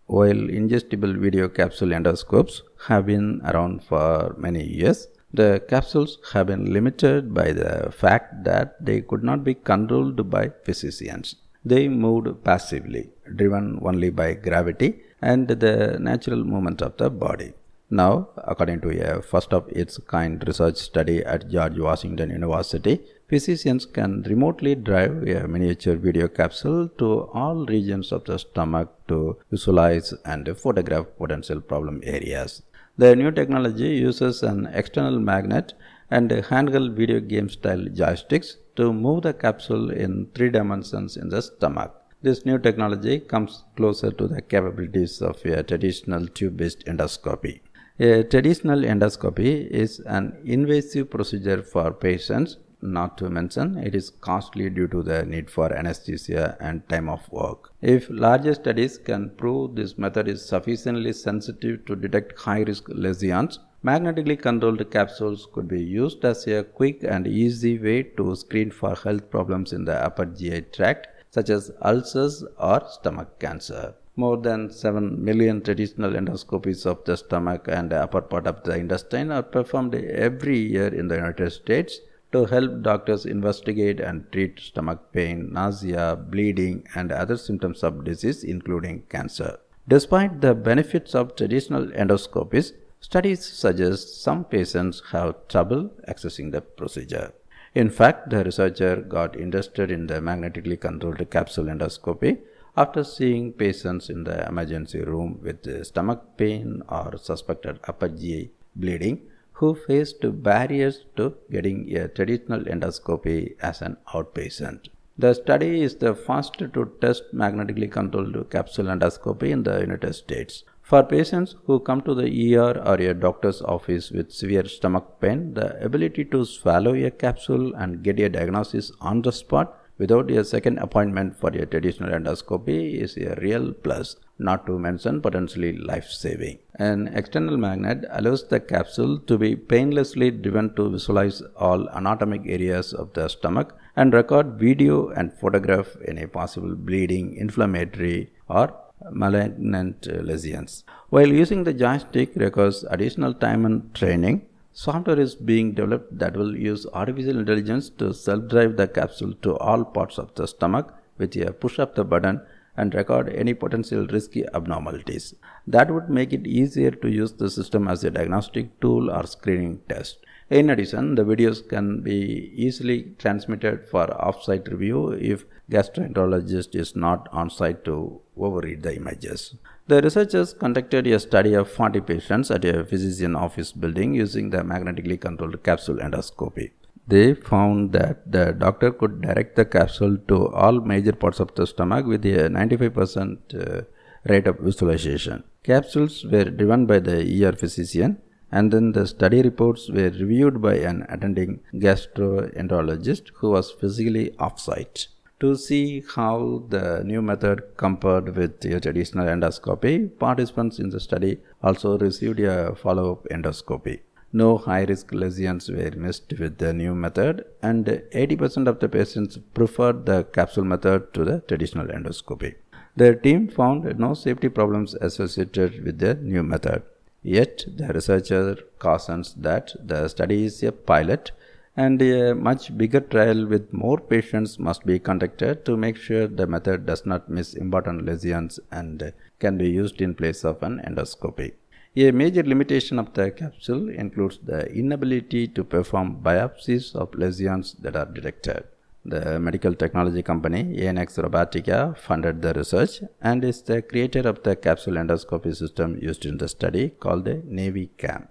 While ingestible video capsule endoscopes have been around for many years, the capsules have been limited by the fact that they could not be controlled by physicians. They moved passively, driven only by gravity and the natural movement of the body. Now, according to a first of its kind research study at George Washington University, physicians can remotely drive a miniature video capsule to all regions of the stomach to visualize and photograph potential problem areas. The new technology uses an external magnet and handheld video game style joysticks to move the capsule in 3 dimensions in the stomach. This new technology comes closer to the capabilities of a traditional tube-based endoscopy. A traditional endoscopy is an invasive procedure for patients, not to mention it is costly due to the need for anesthesia and time of work. If larger studies can prove this method is sufficiently sensitive to detect high-risk lesions, magnetically controlled capsules could be used as a quick and easy way to screen for health problems in the upper GI tract, such as ulcers or stomach cancer. More than 7 million traditional endoscopies of the stomach and upper part of the intestine are performed every year in the United States to help doctors investigate and treat stomach pain, nausea, bleeding, and other symptoms of disease, including cancer. Despite the benefits of traditional endoscopies, studies suggest some patients have trouble accessing the procedure. In fact, the researcher got interested in the magnetically controlled capsule endoscopy after seeing patients in the emergency room with stomach pain or suspected upper GI bleeding who faced barriers to getting a traditional endoscopy as an outpatient. The study is the first to test magnetically controlled capsule endoscopy in the United States. For patients who come to the ER or a doctor's office with severe stomach pain, the ability to swallow a capsule and get a diagnosis on the spot without a second appointment for a traditional endoscopy is a real plus, not to mention potentially life-saving. An external magnet allows the capsule to be painlessly driven to visualize all anatomic areas of the stomach and record video and photograph any possible bleeding, inflammatory, or malignant lesions. While using the joystick requires additional time and training, software is being developed that will use artificial intelligence to self-drive the capsule to all parts of the stomach with a push of the button and record any potential risky abnormalities. That would make it easier to use the system as a diagnostic tool or screening test. In addition, the videos can be easily transmitted for off-site review if gastroenterologist is not on-site to overread the images. The researchers conducted a study of 40 patients at a physician office building using the magnetically controlled capsule endoscopy. They found that the doctor could direct the capsule to all major parts of the stomach with a 95% rate of visualization. Capsules were driven by the ER physician, and then the study reports were reviewed by an attending gastroenterologist who was physically off-site. To see how the new method compared with a traditional endoscopy, participants in the study also received a follow-up endoscopy. No high-risk lesions were missed with the new method, and 80% of the patients preferred the capsule method to the traditional endoscopy. The team found no safety problems associated with the new method. Yet, the researcher cautions that the study is a pilot and a much bigger trial with more patients must be conducted to make sure the method does not miss important lesions and can be used in place of an endoscopy. A major limitation of the capsule includes the inability to perform biopsies of lesions that are detected. The medical technology company AnX Robotica funded the research and is the creator of the capsule endoscopy system used in the study called the NaviCam.